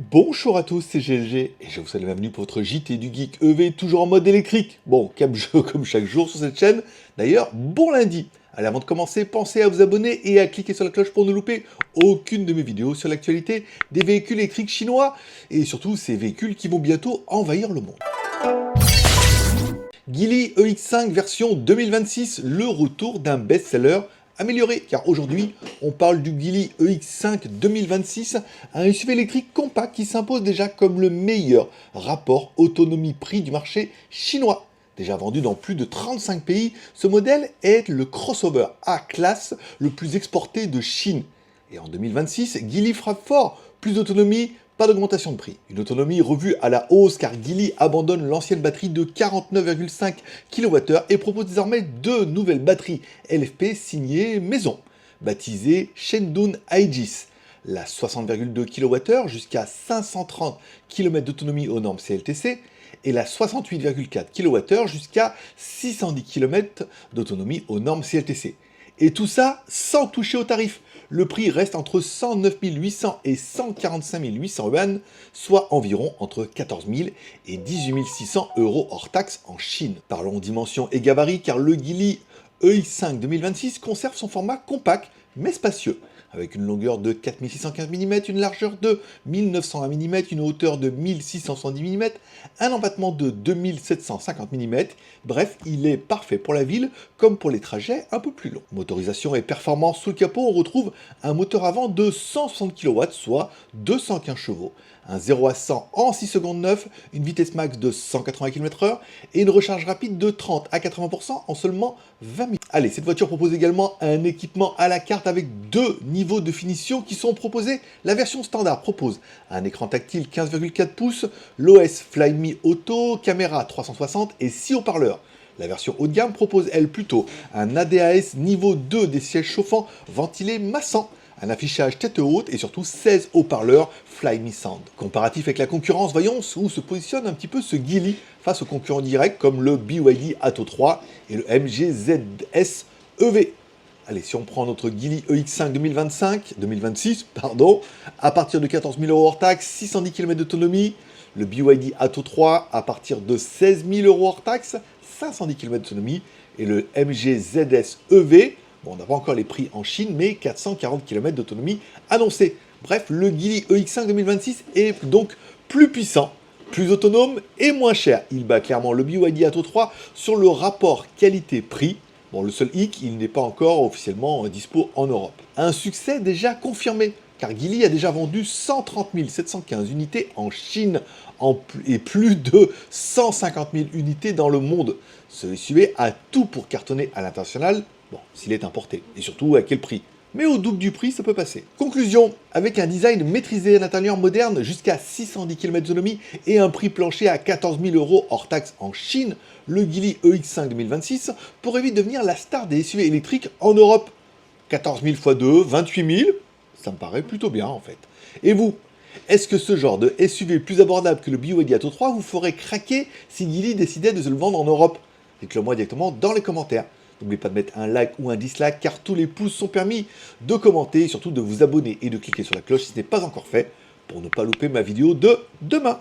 Bonjour à tous, c'est GLG et je vous souhaite la bienvenue pour votre JT du Geek EV, toujours en mode électrique. Bon, cap jeu comme chaque jour sur cette chaîne. D'ailleurs, bon lundi. Allez, avant de commencer, pensez à vous abonner et à cliquer sur la cloche pour ne louper aucune de mes vidéos sur l'actualité des véhicules électriques chinois et surtout ces véhicules qui vont bientôt envahir le monde. Geely EX5 version 2026, le retour d'un best-seller amélioré, car aujourd'hui on parle du Geely EX5 2026, un SUV électrique compact qui s'impose déjà comme le meilleur rapport autonomie-prix du marché chinois. Déjà vendu dans plus de 35 pays, ce modèle est le crossover A-classe le plus exporté de Chine. Et en 2026, Geely frappe fort, plus d'autonomie, pas d'augmentation de prix. Une autonomie revue à la hausse car Geely abandonne l'ancienne batterie de 49,5 kWh et propose désormais deux nouvelles batteries LFP signées maison, baptisées Shendun Aegis. La 60,2 kWh jusqu'à 530 km d'autonomie aux normes CLTC et la 68,4 kWh jusqu'à 610 km d'autonomie aux normes CLTC. Et tout ça sans toucher au tarif. Le prix reste entre 109 800 et 145 800 yuan, soit environ entre 14 000 et 18 600 euros hors taxe en Chine. Parlons dimension et gabarit car le Geely EX5 2026 conserve son format compact mais spacieux, avec une longueur de 4615 mm, une largeur de 1920 mm, une hauteur de 1670 mm, un empattement de 2750 mm, bref, il est parfait pour la ville comme pour les trajets un peu plus longs. Motorisation et performance sous le capot, on retrouve un moteur avant de 160 kW, soit 215 chevaux, un 0 à 100 en 6 secondes 9, une vitesse max de 180 km/h et une recharge rapide de 30 à 80% en seulement 20 minutes. Allez, cette voiture propose également un équipement à la carte avec deux niveaux de finition qui sont proposés. La version standard propose un écran tactile 15,4 pouces, l'OS Flyme Auto, caméra 360 et 6 haut-parleurs. La version haut de gamme propose, elle, plutôt un ADAS niveau 2 des sièges chauffants ventilés massants, un affichage tête haute et surtout 16 haut-parleurs Flyme Sound. Comparatif avec la concurrence, voyons où se positionne un petit peu ce Geely face aux concurrents directs comme le BYD Atto 3 et le MG ZS EV. Allez, si on prend notre Geely EX5 2026, à partir de 14 000 euros hors taxe, 610 km d'autonomie, le BYD Atto 3 à partir de 16 000 euros hors taxe, 510 km d'autonomie, et le MG ZS EV, bon, on n'a pas encore les prix en Chine, mais 440 km d'autonomie annoncée. Bref, le Geely EX5 2026 est donc plus puissant, plus autonome et moins cher. Il bat clairement le BYD Atto 3 sur le rapport qualité-prix. Bon, le seul hic, il n'est pas encore officiellement dispo en Europe. Un succès déjà confirmé, car Geely a déjà vendu 130 715 unités en Chine et plus de 150 000 unités dans le monde. Ce SUV a tout pour cartonner à l'international, bon, s'il est importé, et surtout à quel prix. Mais au double du prix, ça peut passer. Conclusion, avec un design maîtrisé, un intérieur moderne jusqu'à 610 km d'autonomie et un prix plancher à 14 000 euros hors taxe en Chine, le Geely EX5 2026 pourrait vite devenir la star des SUV électriques en Europe. 14 000 x 2, 28 000, ça me paraît plutôt bien en fait. Et vous, est-ce que ce genre de SUV plus abordable que le BYD Atto 3 vous ferait craquer si Geely décidait de se le vendre en Europe? Dites-le moi directement dans les commentaires. N'oubliez pas de mettre un like ou un dislike car tous les pouces sont permis, de commenter et surtout de vous abonner et de cliquer sur la cloche si ce n'est pas encore fait pour ne pas louper ma vidéo de demain.